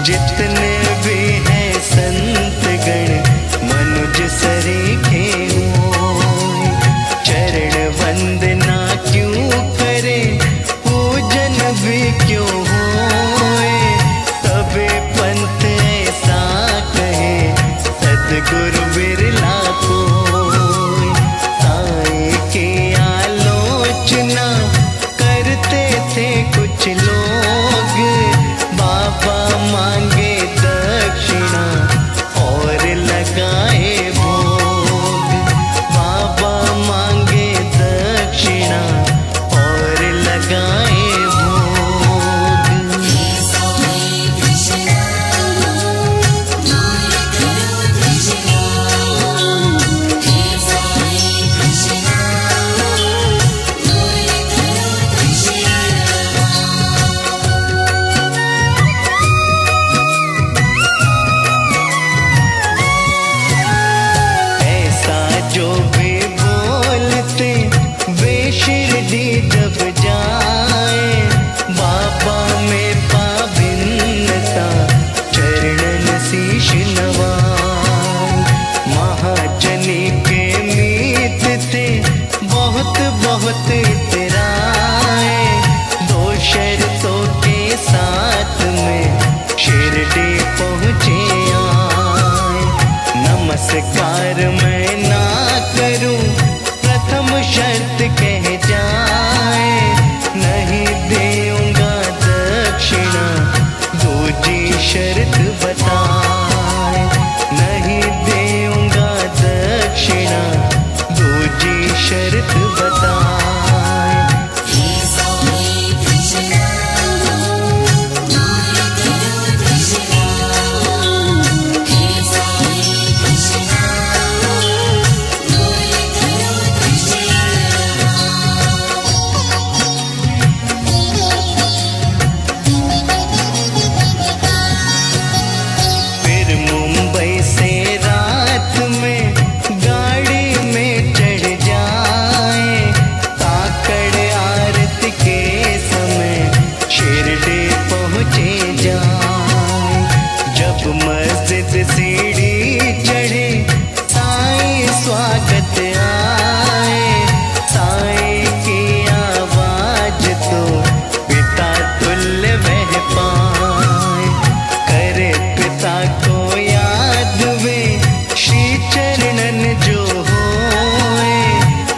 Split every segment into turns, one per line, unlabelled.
जितने भी हैं संत गण मनुज सरीखे होय। चरण वंदना क्यों करे पूजन भी क्यों होए। तबे पंथ ऐसा कहे सतगुरु बिरला कोय। साईं की आलोचना करते थे कुछ लोग, बाबा मांगे दक्षिणा और लगाए भोग। बाबा मांगे दक्षिणा और लगाए भोग। जो भी बोलते वे शिरडी जब जाए। बाबा में पाविन्नता चरणन शीश नवाए। महाजनी के मीत थे बहुत बहुत इतराए। दो शर्तों के साथ में शिरडी पहुँचे आए। नमस्कार मैं ना करूं प्रथम शर्त कह जाए। नहीं देऊंगा दक्षिणा दूजी शर्त बताए। नहीं देऊंगा दक्षिणा दूजी शर्त बताए। मस्जिद सीढ़ी चढ़े साईं स्वागत आए। साईं की आवाज तो पिता तुल्य वह पाए। करे पिता को याद वे श्री चरणन जो होए।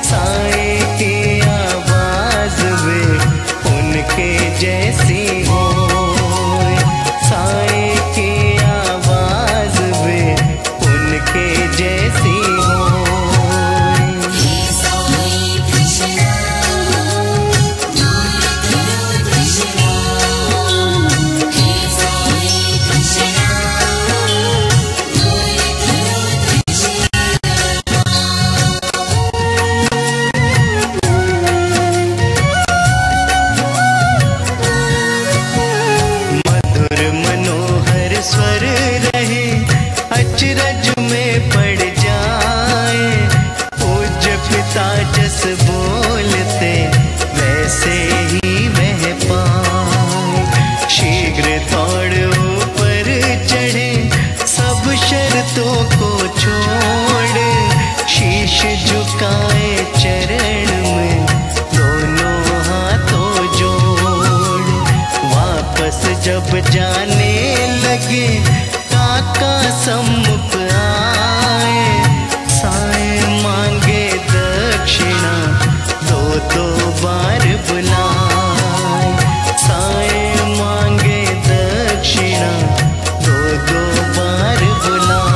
साईं की आवाज वे उनके जैसी होए। साईं की आवाज वे उनके जैसी होए। स्वर रहे अचरज में पड़ जाए। पूज्य पिता जस बोलते वैसे ही वह पाए। शीघ्र दौड़ ऊपर चढ़े सब शर्तों को छोड़। शीश झुकाए चरण में दोनों हाथों जोड़। वापस जब जाने लगे काका सम्मुख आए। साईं मांगे दक्षिणा दो दो बार बुलाए। साईं मांगे दक्षिणा दो दो बार बुलाए।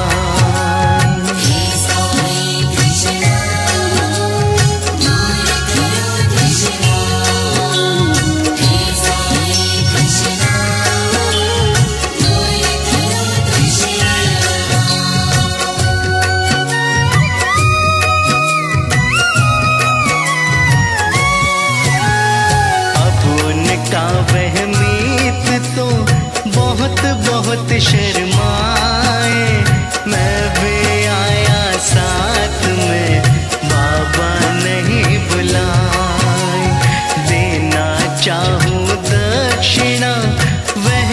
का वह मीत तो बहुत बहुत शर्माए। मैं भी आया साथ में बाबा नहीं बुलाए। देना चाहूँ दक्षिणा वह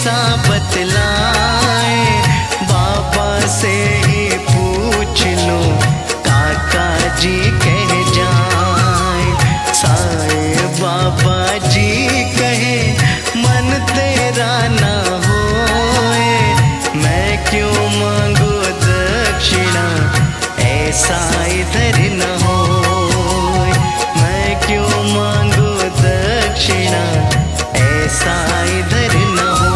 सा बतला। ऐसा इधर न हो। मैं क्यों मांगू दक्षिणा, ऐसा इधर न हो।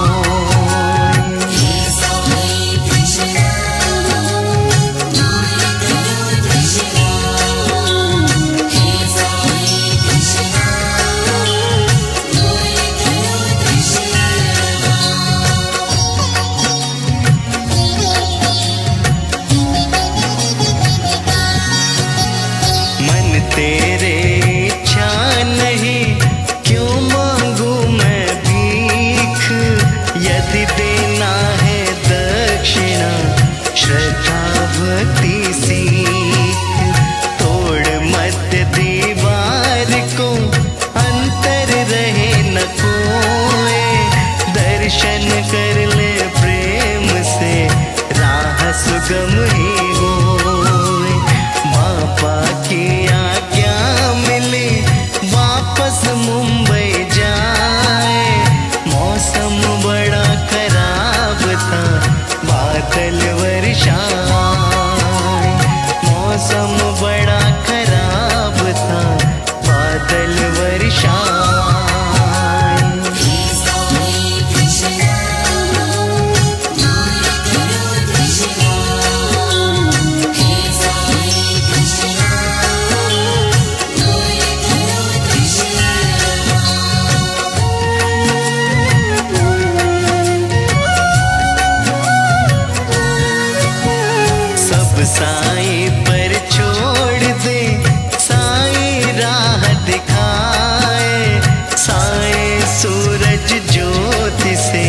तेरे इच्छा नहीं, क्यों मांगू मैं भीख। यदि देना है दक्षिणा, श्रद्धा भक्ति सीख। तोड़ मत दीवार को, अंतर रहे न कोई। दर्शन कर ले प्रेम से, राह सुगम ही हो। बाबा की आज्ञा मिले, वापस मुंबई जाए। मौसम बड़ा खराब था, बादल वर्षाए। मौसम बड़ा खराब था, बादल वर्षाए। साईं पर छोड़ दे, साईं राह दिखाए। साईं सूरज ज्योति से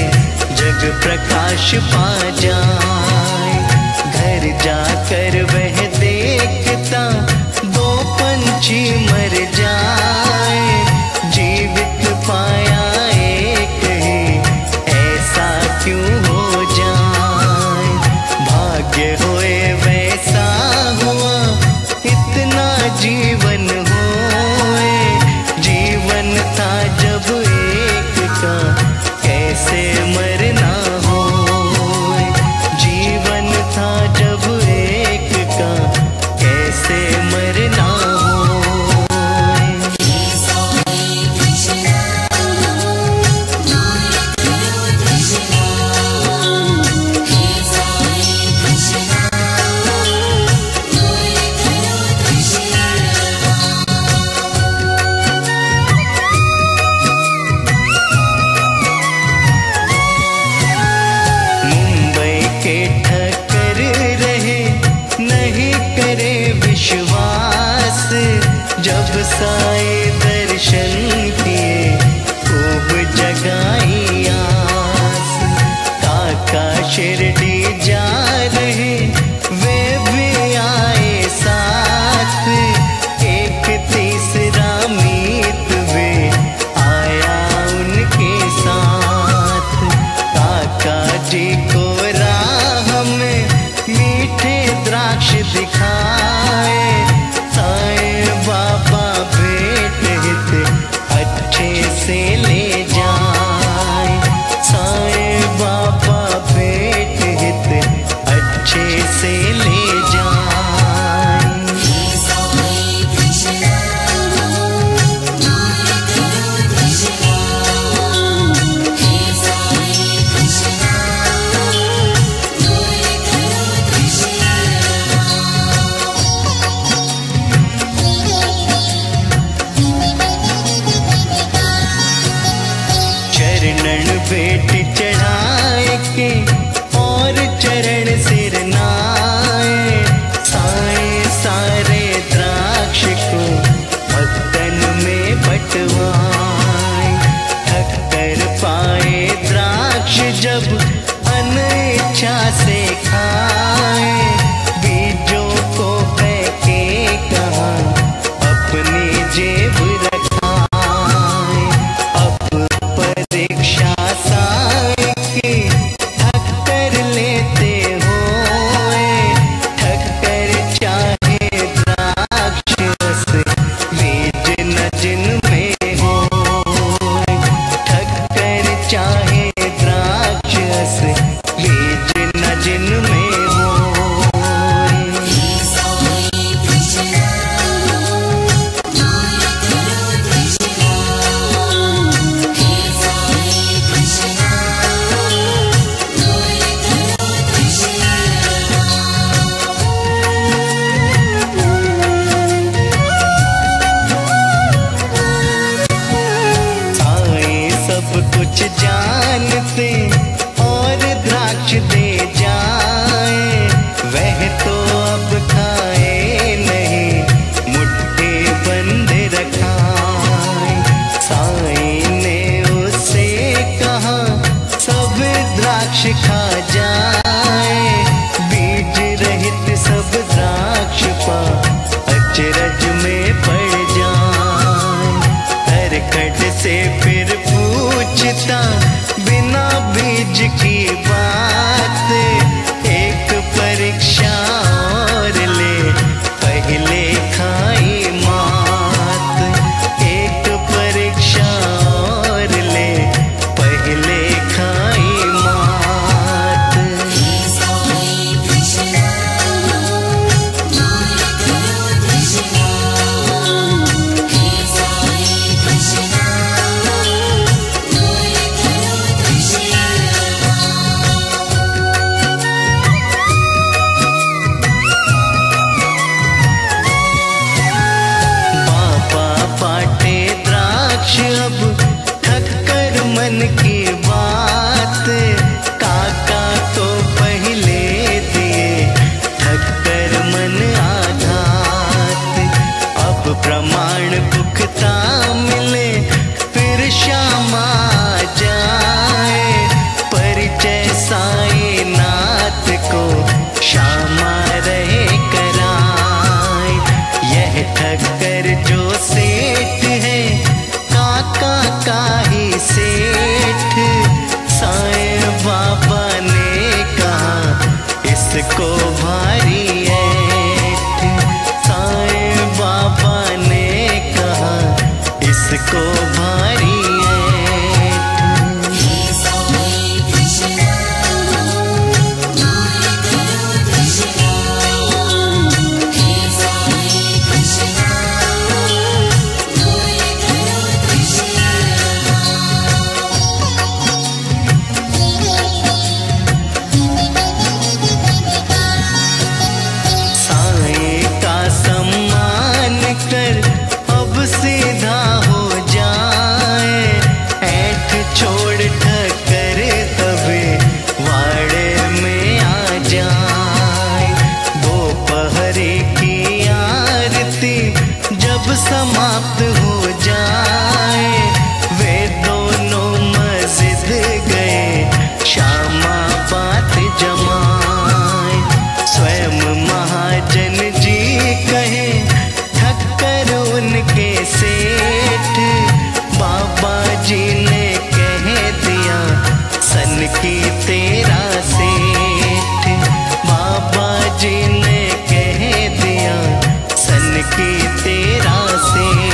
जग प्रकाश पा जाए। घर जाकर वह देखता, दो पंछी मर जाए। जीवित पाया एक ही, ऐसा क्यों हो जाए। भाग्य होए वैसा हुआ, इतना जीवन होए। जीवन था जब एक का, कैसे मरना होए। जीवन था जब एक का, कैसे मरना होए। विश्वास जब साईं दर्शन किए, खूब जगाई आस। काका शिरडी जा रहे, वे भी आए साथ। एक तीसरा मीत वे आया उनके साथ। काका जी को राह में मीठे द्राक्ष दिखाए। साईं बाबा भेंट हित अच्छे से ले जाए। साईं बाबा भेंट हित अच्छे से ले जाए। भेंट चढ़ाए के और चरण सिर नाए। साईं सारे द्राक्ष को भक्तन में बंटवाए। ठक्कर पाए द्राक्ष जब अनिच्छा से खाए। बीजों को फेंके कहाँ, अपनी जेब रखाए। अब परीक्षा ठक्कर लेते होए। ठक्कर चाहे द्राक्षस, बीज न जिनमें होए। ठक्कर चाहे द्राक्षस, बीज न जिनमें होए। द्राक्ष खा जाए, बीज रहित सब द्राक्ष पा अचरज में पड़ जाए। तरकट से फिर पूछता बिना बीज की बात, एक परीक्षा और ले पहले खाई मात। एक परीक्षा और ले पहले खाई मात। अब थक कर मन की बात, काका तो पहले दिए थक कर मन आघात। अब प्रमाण पुख्ता मिले फिर श्याम आ जाए, परिचय साई नाथ को श्यामा रहे कराए। यह ठक्कर जो सेठ है काका ही सेठ, साईं बाबा ने कहा इसको भारी ऐठ। साईं बाबा ने कहा इसको भारी समाप्त हो जाए, वे दोनों मस्जिद गए श्यामा बात जमाए। स्वयं महाजन जी कहे ठक्कर उनके सेठ, बाबा जी ने कह दिया सन की तेरा सेठ। बाबा जी ने कह दिया सन की तेरा सेठ।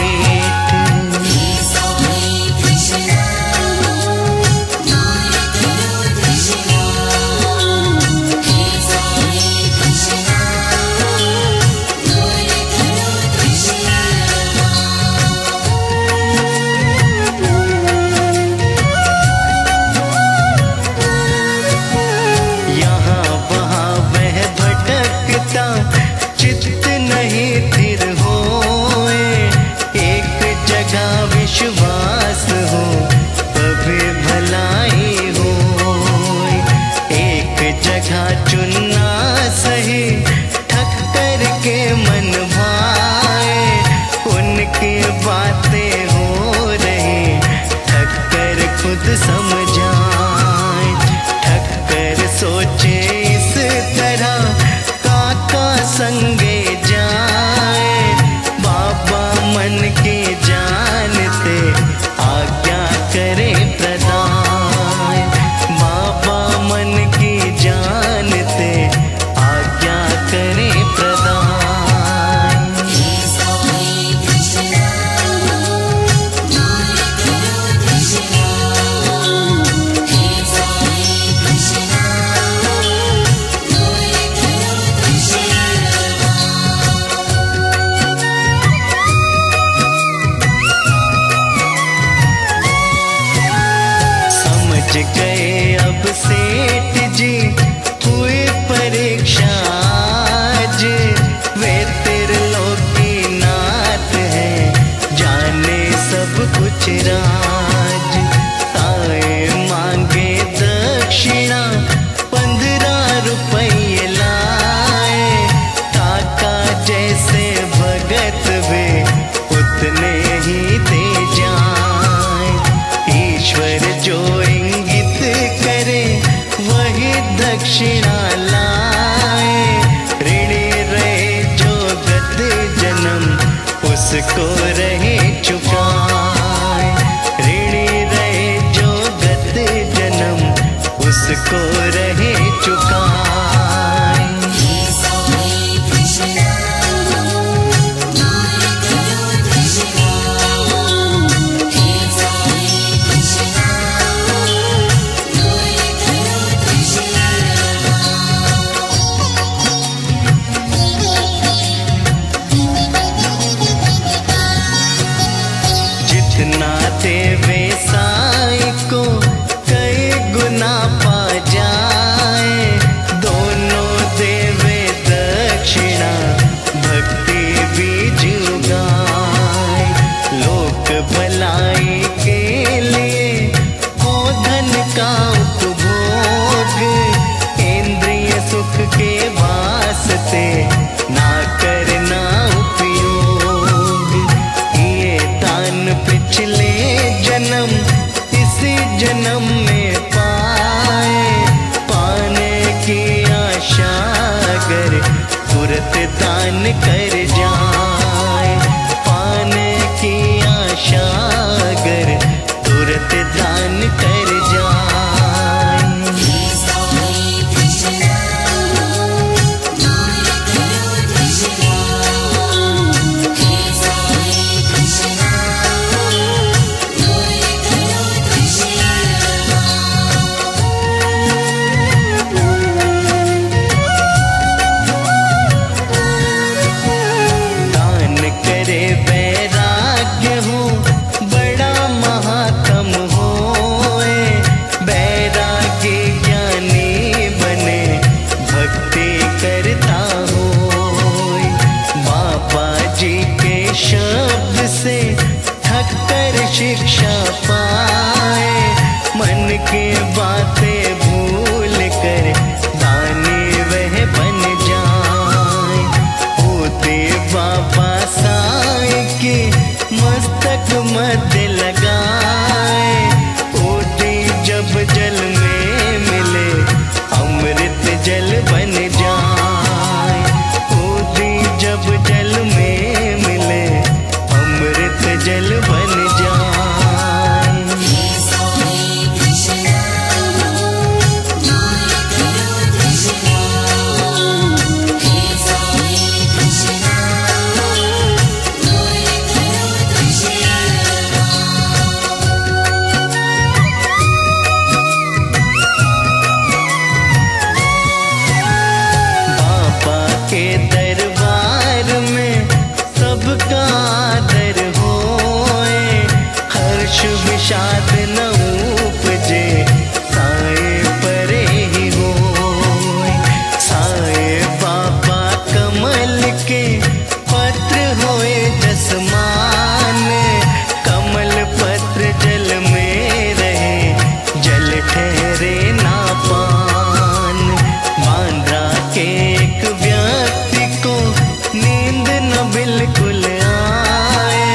दक्षिणा लाए। ऋणी रहे जो गत जन्म उसको रहे चुकाए। ऋणी रहे जो गत जन्म उसको रहे चुकाए। जितना देवे साई को कई गुना पा जाए। दोनों देवे दक्षिणा भक्ति बीज उगाए। लोक भलाई के लिए हो धन का उपभोग। इंद्रिय सुख के वास्ते ना करना उपयोग। ये दान पिछले जन्म इसी जन्म में पाए। पाने की आशा अगर तुरंत दान कर जाए। पाने की आशा अगर तुरंत दान कर जाए। करे वैराग्य हो बड़ा महात्म होए। वैराग्य ज्ञानी बने भक्ति करता होए। बाबा जी के शब्द से थक कर शिक्षा पाए। मन के बातें भूल कर दानी वह बन जाए। होते बाबा साई के मस्तक मध्य लगाए। ओटी जब जल में मिले अमृत जल बन जाए। ओटी जब जल में मिले अमृत जल बन जाए। के दरबार में सबका आदर होए। हर्ष विषाद न उपजे साए परे ही होए। साए बाबा कमल के पत्र होए जसमान। कमल पत्र जल में रहे जल ठहरे ना पान। बांद्रा के एक व्यक्ति को नींद न बिल्कुल आए।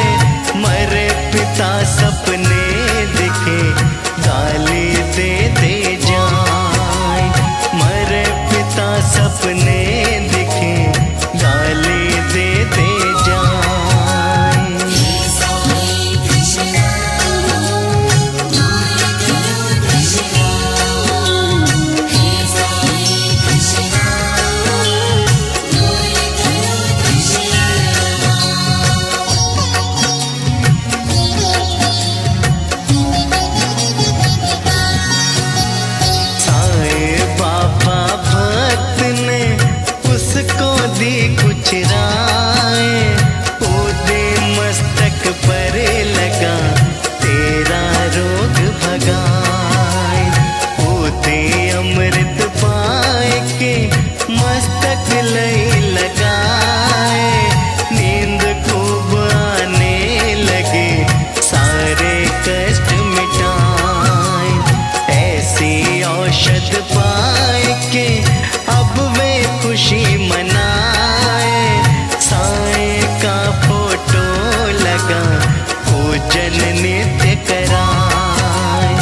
मरे पिता सपने दिखे गाली दे जाए। मरे पिता सपने दिखे गाली दे जाए। दी कुछ राय ओदे मस्तक पर लगा तेरा रोग भगाए। ओदे अमृत पाए के मस्तक लई लगाए। नींद खूब आने लगे सारे कष्ट मिटाए। ऐसी औषध पाए के अब वे खुशी मनाए। साए का फोटो लगा पूजन नित्य कराए।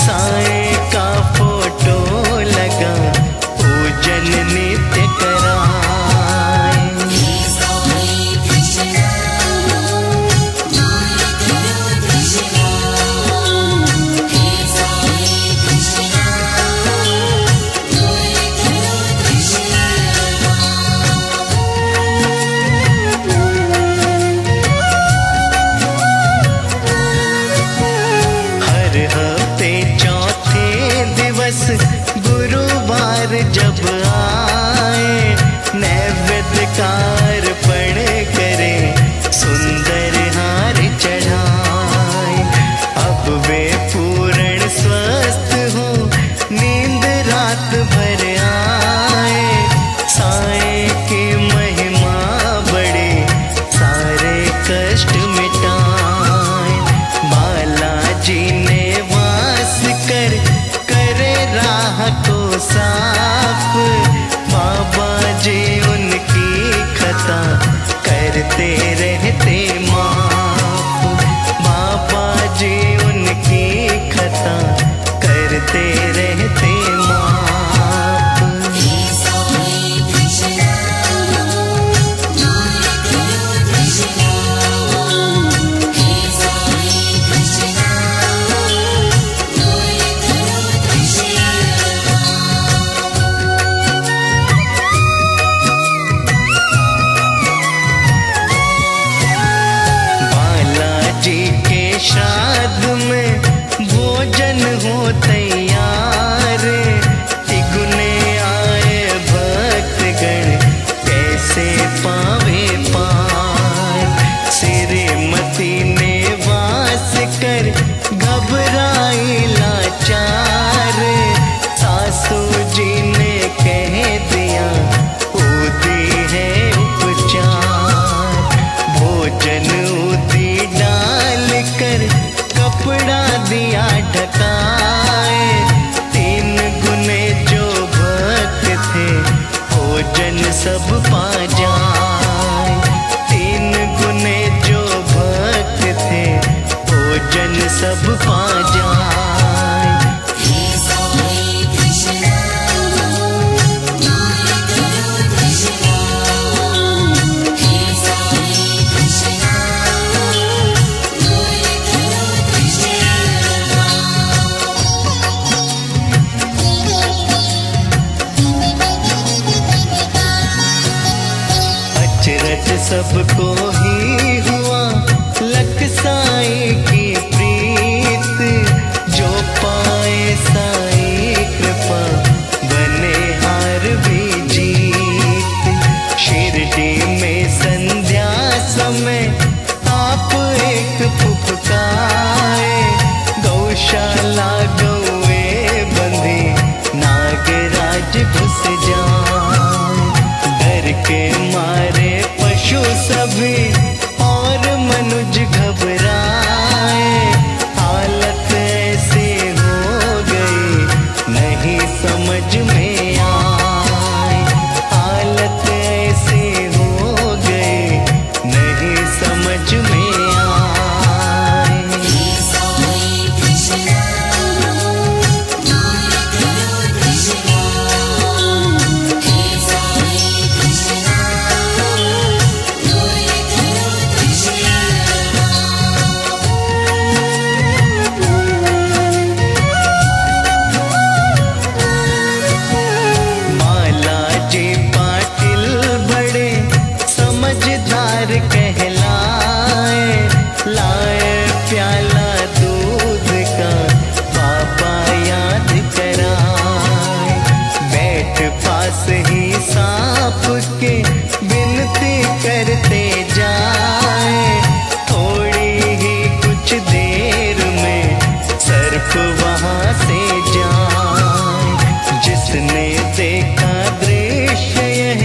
साए का फोटो लगा जब आए, नैवेद्यकार पण करे, सुंदर हार चढ़ाए। अब वे पूर्ण स्वस्थ हो, नींद रात भर आए। साए की महिमा बड़े, सारे कष्ट मिटाए। बालाजी ने वास कर करे राह को साफ, बाबा जी उनकी खता करते रहते माफ। बाबा जी उनकी खता करते रहते माफ। श्राद्ध में भोजन हो तैयार, तिगुने आए भक्तगण कैसे पावे पार। श्रीमती ने वास कर घबराई लाचार, सासू जी ने कह दिया उदी है उपचार। भोजन उदी डाल कर कपड़ा दिया ढकाए, 3 गुने जो भक्त थे भोजन सब पा जाए। 3 गुने जो भक्त थे भोजन सब पा जाए। अचरज सबको ही हुआ लख साई की प्रीत, जो पाए साई कृपा बने हार भी जीत। शिरडी में संध्या समय आप एक फुफकाए, गौशाला गौए बंधे नागराज घुस जाए। डर के मारे पशु सभी और मनुज घबराए, हालत ऐसे हो गई नहीं समझ में आए। हालत ऐसे हो गई नहीं समझ में आए। कहलाए, लाए प्याला दूध का बाबा याद कराए। बैठ पास ही सांप के विनती करते जाए, थोड़ी ही कुछ देर में सर्प वहां से जाए। जिसने देखा दृश्य यह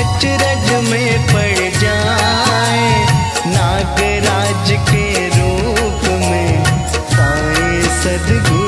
अचरज में पड़ जाए, नागराज के रूप में साईं सद्गुरु